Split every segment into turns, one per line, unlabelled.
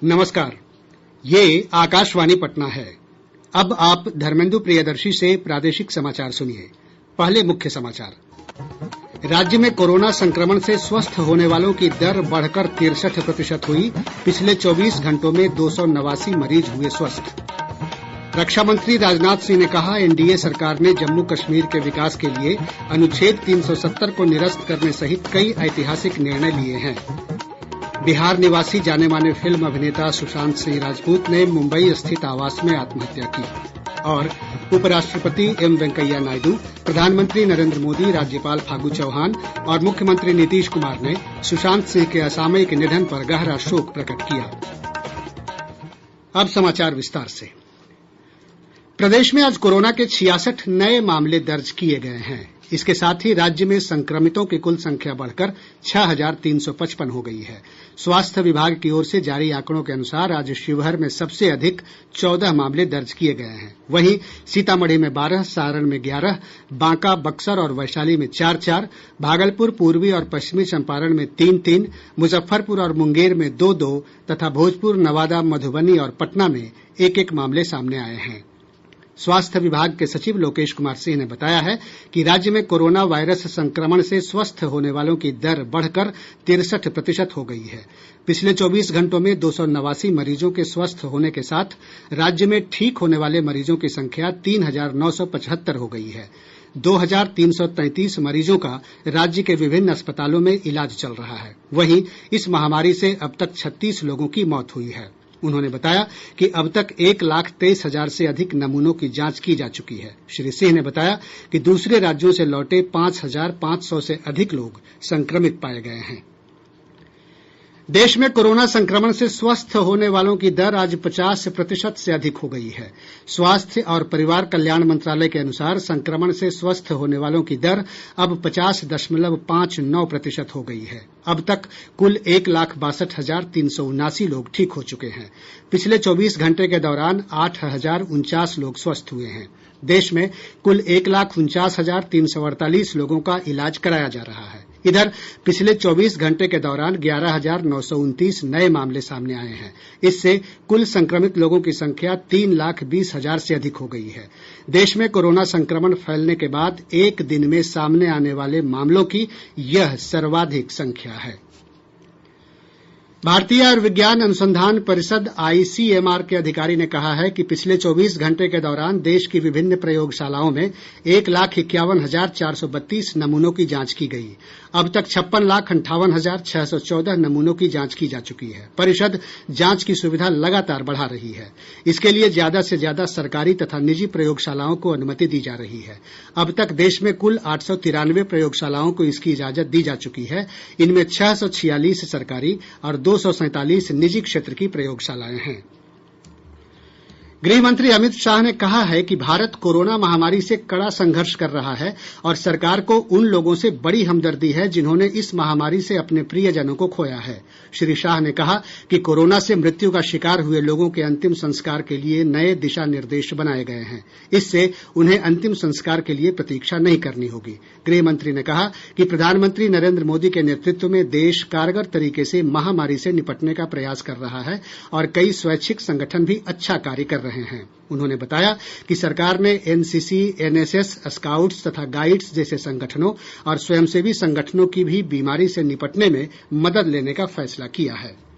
नमस्कार, ये आकाशवाणी पटना है। अब आप धर्मेंदु प्रियदर्शी से प्रादेशिक समाचार सुनिए। पहले मुख्य समाचार। राज्य में कोरोना संक्रमण से स्वस्थ होने वालों की दर बढ़कर 63% हुई। पिछले 24 घंटों में 289 मरीज हुए स्वस्थ। रक्षा मंत्री राजनाथ सिंह ने कहा, एनडीए सरकार ने जम्मू कश्मीर के विकास के लिए अनुच्छेद 370 को निरस्त करने सहित कई ऐतिहासिक निर्णय लिए हैं। बिहार निवासी जाने माने फिल्म अभिनेता सुशांत सिंह राजपूत ने मुंबई स्थित आवास में आत्महत्या की। और उपराष्ट्रपति एम वेंकैया नायडू, प्रधानमंत्री नरेंद्र मोदी, राज्यपाल फागू चौहान और मुख्यमंत्री नीतीश कुमार ने सुशांत सिंह के असामयिक निधन पर गहरा शोक प्रकट किया। अब समाचार विस्तार से। प्रदेश में आज कोरोना के 66 नये मामले दर्ज किए गए हैं। इसके साथ ही राज्य में संक्रमितों की कुल संख्या बढ़कर 6355 हो गई है। स्वास्थ्य विभाग की ओर से जारी आंकड़ों के अनुसार आज शिवहर में सबसे अधिक 14 मामले दर्ज किए गए हैं। वहीं सीतामढ़ी में 12, सारण में 11, बांका, बक्सर और वैशाली में 4-4, भागलपुर, पूर्वी और पश्चिमी चंपारण में 3-3, मुजफ्फरपुर और मुंगेर में 2-2 तथा भोजपुर, नवादा, मधुबनी और पटना में 1-1 मामले सामने आए हैं। स्वास्थ्य विभाग के सचिव लोकेश कुमार सिंह ने बताया है कि राज्य में कोरोना वायरस संक्रमण से स्वस्थ होने वालों की दर बढ़कर 63% हो गई है। पिछले 24 घंटों में 289 मरीजों के स्वस्थ होने के साथ राज्य में ठीक होने वाले मरीजों की संख्या 3975 हो गई है। 2333 मरीजों का राज्य के विभिन्न अस्पतालों में इलाज चल रहा है। वहीं इस महामारी से अब तक 36 लोगों की मौत हुई है। उन्होंने बताया कि अब तक 1,23,000 से अधिक नमूनों की जांच की जा चुकी है। श्री सिंह ने बताया कि दूसरे राज्यों से लौटे 5,500 से अधिक लोग संक्रमित पाए गए हैं। देश में कोरोना संक्रमण से स्वस्थ होने वालों की दर आज 50% से अधिक हो गई है। स्वास्थ्य और परिवार कल्याण मंत्रालय के अनुसार संक्रमण से स्वस्थ होने वालों की दर अब 50.59% हो गई है। अब तक कुल 1,62,379 लोग ठीक हो चुके हैं। पिछले 24 घंटे के दौरान 8,049 लोग स्वस्थ हुए हैं। देश में कुल 1,49,348 लोगों का इलाज कराया जा रहा है। इधर पिछले 24 घंटे के दौरान 11,929 नये मामले सामने आए हैं। इससे कुल संक्रमित लोगों की संख्या 3,20,000 से अधिक हो गई है। देश में कोरोना संक्रमण फैलने के बाद एक दिन में सामने आने वाले मामलों की यह सर्वाधिक संख्या है। भारतीय आयुर्विज्ञान अनुसंधान परिषद आईसीएमआर के अधिकारी ने कहा है कि पिछले 24 घंटे के दौरान देश की विभिन्न प्रयोगशालाओं में 1,51,432 नमूनों की जांच की गई। अब तक 56,58,614 नमूनों की जांच की जा चुकी है। परिषद जांच की सुविधा लगातार बढ़ा रही है। इसके लिए ज्यादा से ज्यादा सरकारी तथा निजी प्रयोगशालाओं को अनुमति दी जा रही है। अब तक देश में कुल 893 प्रयोगशालाओं को इसकी इजाजत दी जा चुकी है। इनमें 646 सरकारी और 247 निजी क्षेत्र की प्रयोगशालाएं हैं। गृह मंत्री अमित शाह ने कहा है कि भारत कोरोना महामारी से कड़ा संघर्ष कर रहा है और सरकार को उन लोगों से बड़ी हमदर्दी है जिन्होंने इस महामारी से अपने प्रियजनों को खोया है। श्री शाह ने कहा कि कोरोना से मृत्यु का शिकार हुए लोगों के अंतिम संस्कार के लिए नए दिशा निर्देश बनाए गए हैं। इससे उन्हें अंतिम संस्कार के लिए प्रतीक्षा नहीं करनी होगी। गृह मंत्री ने कहा कि प्रधानमंत्री नरेंद्र मोदी के नेतृत्व में देश कारगर तरीके से महामारी से निपटने का प्रयास कर रहा है और कई स्वैच्छिक संगठन भी अच्छा कार्य कर रहे हैं। उन्होंने बताया कि सरकार ने एनसीसी, एनएसएस, स्काउट्स तथा गाइड्स जैसे संगठनों और स्वयंसेवी संगठनों की भी बीमारी से निपटने में मदद लेने का फैसला किया है।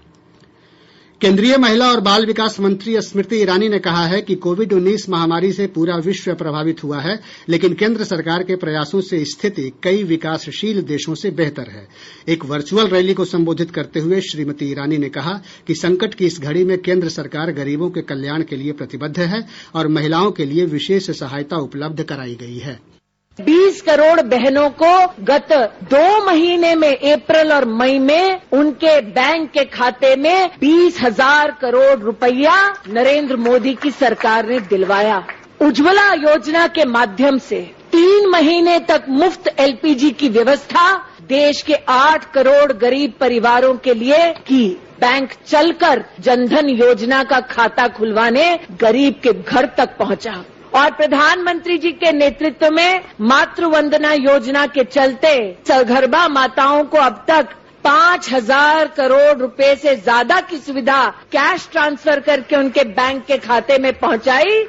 केंद्रीय महिला और बाल विकास मंत्री स्मृति ईरानी ने कहा है कि कोविड-19 महामारी से पूरा विश्व प्रभावित हुआ है, लेकिन केंद्र सरकार के प्रयासों से स्थिति कई विकासशील देशों से बेहतर है। एक वर्चुअल रैली को संबोधित करते हुए श्रीमती ईरानी ने कहा कि संकट की इस घड़ी में केंद्र सरकार गरीबों के कल्याण के लिए प्रतिबद्ध है और महिलाओं के लिए विशेष सहायता उपलब्ध कराई गई है।
20 करोड़ बहनों को गत 2 महीने में अप्रैल और मई में उनके बैंक के खाते में 20,000 करोड़ रुपया नरेंद्र मोदी की सरकार ने दिलवाया। उज्ज्वला योजना के माध्यम से 3 महीने तक मुफ्त एलपीजी की व्यवस्था देश के 8 करोड़ गरीब परिवारों के लिए की। बैंक चलकर जनधन योजना का खाता खुलवाने गरीब के घर तक पहुंचा और प्रधानमंत्री जी के नेतृत्व में मातृ वंदना योजना के चलते सगर्भा माताओं को अब तक 5,000 करोड़ रुपए से ज्यादा की सुविधा कैश ट्रांसफर करके उनके बैंक के खाते में पहुंचाई।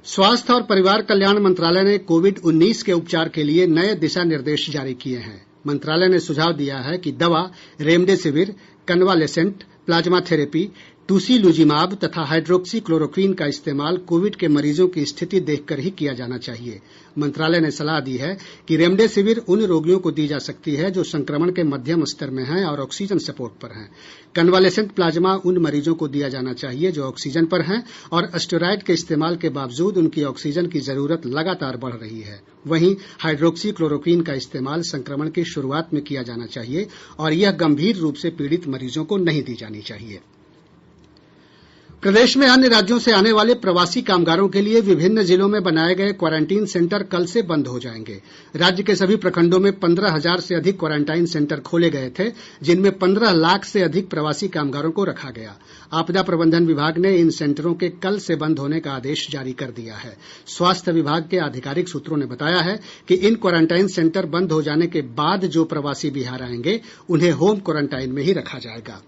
स्वास्थ्य और परिवार कल्याण मंत्रालय ने कोविड-19 के उपचार के लिए नए दिशा निर्देश जारी किए हैं। मंत्रालय ने सुझाव दिया है कि दवा रेमडेसिविर, कन्वालेसेंट, प्लाज्मा थेरेपी, टूसिलुजिमाब तथा हाइड्रोक्सी क्लोरोक्वीन का इस्तेमाल कोविड के मरीजों की स्थिति देखकर ही किया जाना चाहिए। मंत्रालय ने सलाह दी है कि रेमडेसिविर उन रोगियों को दी जा सकती है जो संक्रमण के मध्यम स्तर में हैं और ऑक्सीजन सपोर्ट पर हैं। कन्वालेसेंट प्लाज्मा उन मरीजों को दिया जाना चाहिए जो ऑक्सीजन पर हैं और स्टेरॉयड के इस्तेमाल के बावजूद उनकी ऑक्सीजन की जरूरत लगातार बढ़ रही है। वहीं हाइड्रोक्सी क्लोरोक्वीन का इस्तेमाल संक्रमण की शुरुआत में किया जाना चाहिए और यह गंभीर रूप से पीड़ित मरीजों को नहीं दी जानी चाहिए। प्रदेश में अन्य राज्यों से आने वाले प्रवासी कामगारों के लिए विभिन्न जिलों में बनाए गए क्वारंटीन सेंटर कल से बंद हो जाएंगे। राज्य के सभी प्रखंडों में 15,000 से अधिक क्वारंटाइन सेंटर खोले गए थे, जिनमें 15 लाख से अधिक प्रवासी कामगारों को रखा गया। आपदा प्रबंधन विभाग ने इन सेंटरों के कल से बंद होने का आदेश जारी कर दिया है। स्वास्थ्य विभाग के आधिकारिक सूत्रों ने बताया है कि इन क्वारंटाइन सेंटर बंद हो जाने के बाद जो प्रवासी बिहार आएंगे उन्हें होम क्वारंटाइन में ही रखा जाएगा।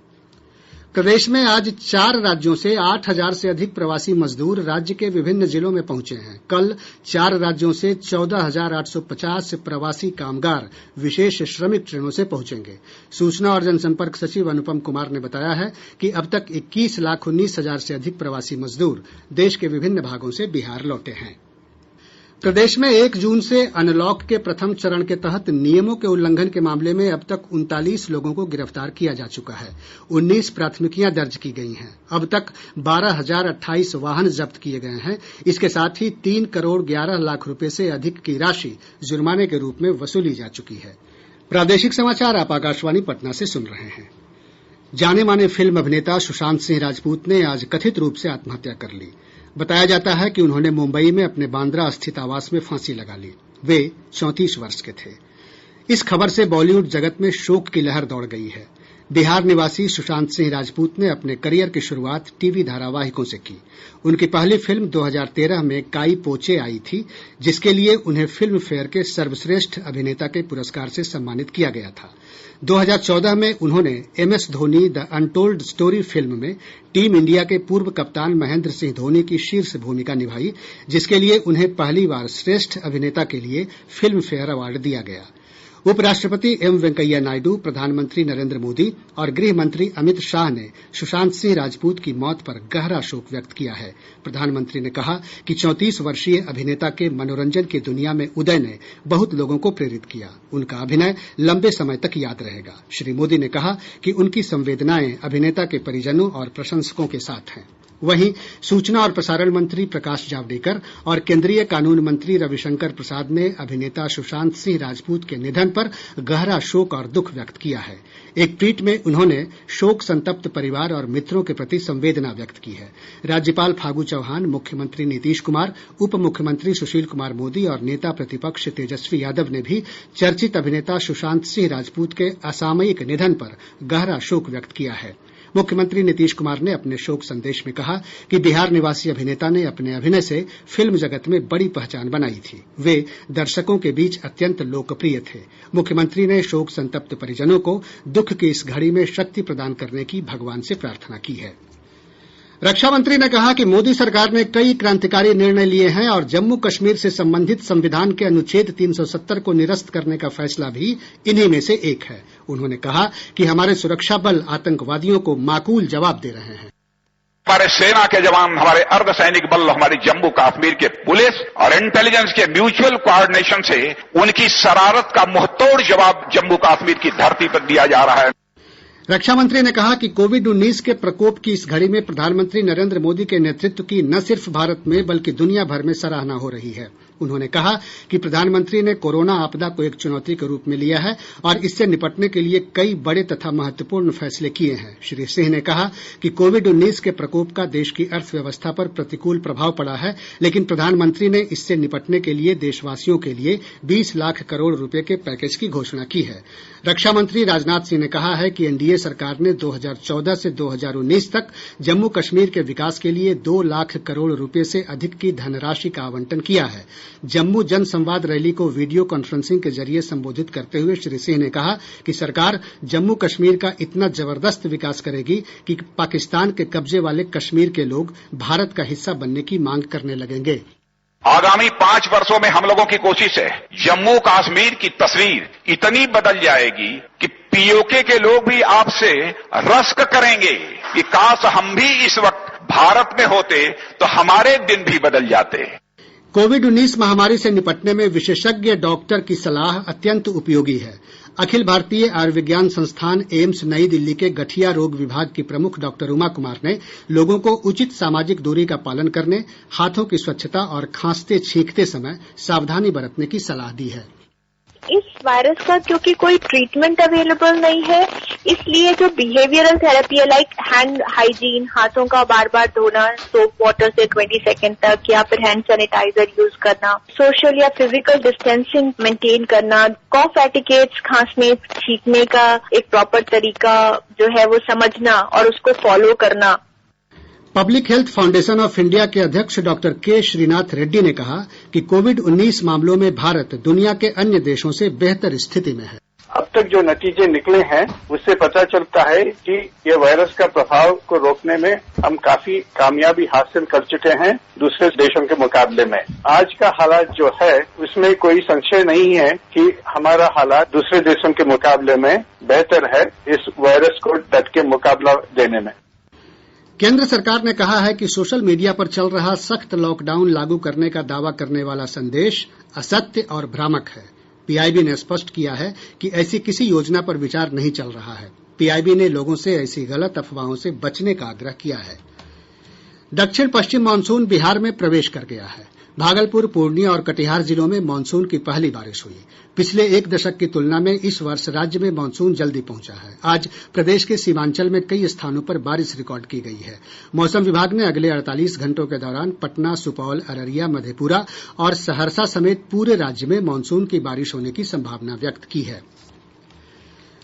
प्रदेश में आज 4 राज्यों से 8,000 से अधिक प्रवासी मजदूर राज्य के विभिन्न जिलों में पहुंचे हैं। कल 4 राज्यों से 14,850 प्रवासी कामगार विशेष श्रमिक ट्रेनों से पहुंचेंगे। सूचना और जनसंपर्क सचिव अनुपम कुमार ने बताया है कि अब तक 21,19,000 से अधिक प्रवासी मजदूर देश के विभिन्न भागों से बिहार लौटे हैं। प्रदेश में 1 जून से अनलॉक के प्रथम चरण के तहत नियमों के उल्लंघन के मामले में अब तक 39 लोगों को गिरफ्तार किया जा चुका है। 19 प्राथमिकियां दर्ज की गई हैं। अब तक 12,028 वाहन जब्त किए गए हैं। इसके साथ ही 3 करोड़ 11 लाख रुपए से अधिक की राशि जुर्माने के रूप में वसूली जा चुकी है। प्रादेशिक समाचार आप आकाशवाणी पटना से सुन रहे हैं। जाने माने फिल्म अभिनेता सुशांत सिंह राजपूत ने आज कथित रूप से आत्महत्या कर ली। बताया जाता है कि उन्होंने मुंबई में अपने बांद्रा स्थित आवास में फांसी लगा ली। वे 34 वर्ष के थे। इस खबर से बॉलीवुड जगत में शोक की लहर दौड़ गई है। बिहार निवासी सुशांत सिंह राजपूत ने अपने करियर की शुरुआत टीवी धारावाहिकों से की। उनकी पहली फिल्म 2013 में काई पोचे आई थी, जिसके लिए उन्हें फिल्म फेयर के सर्वश्रेष्ठ अभिनेता के पुरस्कार से सम्मानित किया गया था। 2014 में उन्होंने MS Dhoni the untold story film में टीम इंडिया के पूर्व कप्तान महेंद्र सिंह धोनी की शीर्ष भूमिका निभाई, जिसके लिए उन्हें पहली बार श्रेष्ठ अभिनेता के लिए फिल्म फेयर अवार्ड दिया गया। उपराष्ट्रपति M वेंकैया नायडू, प्रधानमंत्री नरेंद्र मोदी और गृह मंत्री अमित शाह ने सुशांत सिंह राजपूत की मौत पर गहरा शोक व्यक्त किया है। प्रधानमंत्री ने कहा कि 34 वर्षीय अभिनेता के मनोरंजन की दुनिया में उदय ने बहुत लोगों को प्रेरित किया। उनका अभिनय लंबे समय तक याद रहेगा। श्री मोदी ने कहा कि उनकी संवेदनाएं अभिनेता के परिजनों और प्रशंसकों के साथ हैं। वहीं सूचना और प्रसारण मंत्री प्रकाश जावड़ेकर और केंद्रीय कानून मंत्री रविशंकर प्रसाद ने अभिनेता सुशांत सिंह राजपूत के निधन पर गहरा शोक और दुख व्यक्त किया है। एक ट्वीट में उन्होंने शोक संतप्त परिवार और मित्रों के प्रति संवेदना व्यक्त की है। राज्यपाल फागू चौहान, मुख्यमंत्री नीतीश कुमार, उप मुख्यमंत्री सुशील कुमार मोदी और नेता प्रतिपक्ष तेजस्वी यादव ने भी चर्चित अभिनेता सुशांत सिंह राजपूत के असामयिक निधन पर गहरा शोक व्यक्त किया है। मुख्यमंत्री नीतीश कुमार ने अपने शोक संदेश में कहा कि बिहार निवासी अभिनेता ने अपने अभिनय से फिल्म जगत में बड़ी पहचान बनाई थी। वे दर्शकों के बीच अत्यंत लोकप्रिय थे। मुख्यमंत्री ने शोक संतप्त परिजनों को दुख की इस घड़ी में शक्ति प्रदान करने की भगवान से प्रार्थना की है। रक्षा मंत्री ने कहा कि मोदी सरकार ने कई क्रांतिकारी निर्णय लिए हैं और जम्मू कश्मीर से संबंधित संविधान के अनुच्छेद 370 को निरस्त करने का फैसला भी इन्हीं में से एक है। उन्होंने कहा कि हमारे सुरक्षा बल आतंकवादियों को माकूल जवाब दे रहे हैं।
हमारे सेना के जवान, हमारे अर्धसैनिक बल, हमारी जम्मू कश्मीर के पुलिस और इंटेलिजेंस के म्यूचुअल कोऑर्डिनेशन से उनकी शरारत का मुंहतोड़ जवाब जम्मू कश्मीर की धरती पर दिया जा रहा है।
रक्षा मंत्री ने कहा कि कोविड-19 के प्रकोप की इस घड़ी में प्रधानमंत्री नरेंद्र मोदी के नेतृत्व की न सिर्फ भारत में बल्कि दुनिया भर में सराहना हो रही है। उन्होंने कहा कि प्रधानमंत्री ने कोरोना आपदा को एक चुनौती के रूप में लिया है और इससे निपटने के लिए कई बड़े तथा महत्वपूर्ण फैसले किए हैं। श्री सिंह ने कहा कि कोविड-19 के प्रकोप का देश की अर्थव्यवस्था पर प्रतिकूल प्रभाव पड़ा है, लेकिन प्रधानमंत्री ने इससे निपटने के लिए देशवासियों के लिए 20 लाख करोड़ रुपए के पैकेज की घोषणा की है। रक्षा मंत्री राजनाथ सिंह ने कहा है कि एनडीए एनडीए सरकार ने 2014 से 2019 तक जम्मू कश्मीर के विकास के लिए 2 लाख करोड़ रुपये से अधिक की धनराशि का आवंटन किया है। जम्मू जन संवाद रैली को वीडियो कॉन्फ्रेंसिंग के जरिए संबोधित करते हुए श्री सिंह ने कहा कि सरकार जम्मू कश्मीर का इतना जबरदस्त विकास करेगी कि पाकिस्तान के कब्जे वाले कश्मीर के लोग भारत का हिस्सा बनने की मांग करने लगेंगे।
आगामी 5 वर्षों में हम लोगों की कोशिश है जम्मू कश्मीर की तस्वीर इतनी बदल जाएगी कि पीओके के लोग भी आपसे रश्क करेंगे कि काश हम भी इस वक्त भारत में होते तो हमारे दिन भी बदल जाते।
कोविड-19 महामारी से निपटने में विशेषज्ञ डॉक्टर की सलाह अत्यंत उपयोगी है। अखिल भारतीय आयुर्विज्ञान संस्थान एम्स नई दिल्ली के गठिया रोग विभाग की प्रमुख डॉक्टर उमा कुमार ने लोगों को उचित सामाजिक दूरी का पालन करने, हाथों की स्वच्छता और खांसते छींकते समय सावधानी बरतने की सलाह दी है।
इस वायरस का क्योंकि कोई ट्रीटमेंट अवेलेबल नहीं है, इसलिए जो बिहेवियरल थेरेपी है लाइक हैंड हाइजीन, हाथों का बार बार धोना सोप वाटर से 20 सेकंड तक, या फिर हैंड सैनिटाइजर यूज करना, सोशल या फिजिकल डिस्टेंसिंग मेंटेन करना, कॉफ एटिकेट्स, खांसने छींकने का एक प्रॉपर तरीका जो है वो समझना और उसको फॉलो करना।
Public health foundation of India के अध्यक्ष डॉक्टर के श्रीनाथ रेड्डी ने कहा कि कोविड-19 मामलों में भारत दुनिया के अन्य देशों से बेहतर स्थिति में है।
अब तक जो नतीजे निकले हैं उससे पता चलता है कि ये वायरस का प्रभाव को रोकने में हम काफी कामयाबी हासिल कर चुके हैं दूसरे देशों के मुकाबले में। आज का हालात जो है उसमें कोई संशय नहीं है कि हमारा हालात दूसरे देशों के मुकाबले में बेहतर है इस वायरस को डट के मुकाबला देने में।
केंद्र सरकार ने कहा है कि सोशल मीडिया पर चल रहा सख्त लॉकडाउन लागू करने का दावा करने वाला संदेश असत्य और भ्रामक है। पीआईबी ने स्पष्ट किया है कि ऐसी किसी योजना पर विचार नहीं चल रहा है। पीआईबी ने लोगों से ऐसी गलत अफवाहों से बचने का आग्रह किया है। दक्षिण पश्चिम मानसून बिहार में प्रवेश कर गया है। भागलपुर, पूर्णिया और कटिहार जिलों में मानसून की पहली बारिश हुई। पिछले 1 दशक की तुलना में इस वर्ष राज्य में मानसून जल्दी पहुंचा है। आज प्रदेश के सीमांचल में कई स्थानों पर बारिश रिकॉर्ड की गई है। मौसम विभाग ने अगले 48 घंटों के दौरान पटना, सुपौल, अररिया, मधेपुरा और सहरसा समेत पूरे राज्य में मानसून की बारिश होने की संभावना व्यक्त की है।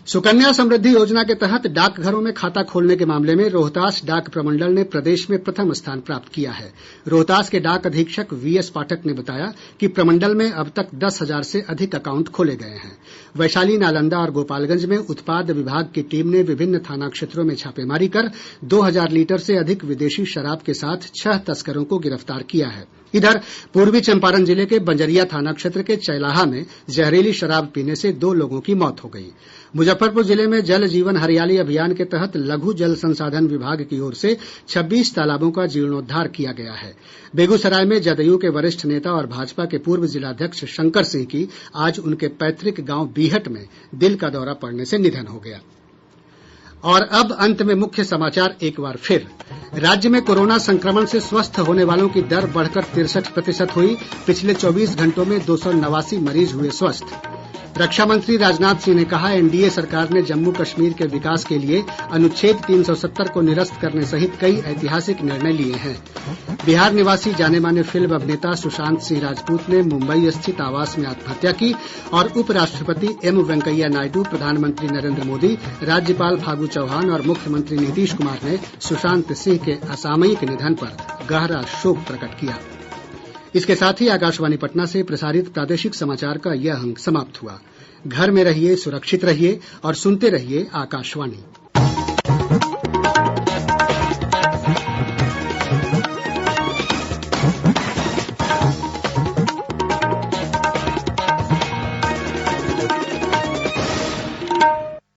सुकन्या समृद्धि योजना के तहत डाकघरों में खाता खोलने के मामले में रोहतास डाक प्रमंडल ने प्रदेश में प्रथम स्थान प्राप्त किया है। रोहतास के डाक अधीक्षक वीएस पाठक ने बताया कि प्रमंडल में अब तक 10,000 से अधिक अकाउंट खोले गए हैं। वैशाली, नालंदा और गोपालगंज में उत्पाद विभाग की टीम ने विभिन्न थाना क्षेत्रों में छापेमारी कर 2,000 लीटर से अधिक विदेशी शराब के साथ 6 तस्करों को गिरफ्तार किया है। इधर पूर्वी चंपारण जिले के बंजरिया थाना क्षेत्र के चैलाहा में जहरीली शराब पीने से 2 लोगों की मौत हो गई। मुजफ्फरपुर जिले में जल जीवन हरियाली अभियान के तहत लघु जल संसाधन विभाग की ओर से 26 तालाबों का जीर्णोद्धार किया गया है। बेगूसराय में जदयू के वरिष्ठ नेता और भाजपा के पूर्व जिलाध्यक्ष शंकर सिंह की आज उनके पैतृक गांव बीहट में दिल का दौरा पड़ने से निधन हो गया। और अब अंत में मुख्य समाचार एक बार फिर। राज्य में कोरोना संक्रमण से स्वस्थ होने वालों की दर बढ़कर 63% हुई। पिछले 24 घंटों में 289 मरीज हुए स्वस्थ। रक्षा मंत्री राजनाथ सिंह ने कहा, एनडीए सरकार ने जम्मू कश्मीर के विकास के लिए अनुच्छेद 370 को निरस्त करने सहित कई ऐतिहासिक निर्णय लिए हैं। बिहार निवासी जाने माने फिल्म अभिनेता सुशांत सिंह राजपूत ने मुंबई स्थित आवास में आत्महत्या की। और उपराष्ट्रपति एम वेंकैया नायडू, प्रधानमंत्री नरेंद्र मोदी, राज्यपाल फागू चौहान और मुख्यमंत्री नीतीश कुमार ने सुशांत सिंह के असामयिक निधन पर गहरा शोक प्रकट किया। इसके साथ ही आकाशवाणी पटना से प्रसारित प्रादेशिक समाचार का यह अंक समाप्त हुआ। घर में रहिए, सुरक्षित रहिए और सुनते रहिए आकाशवाणी।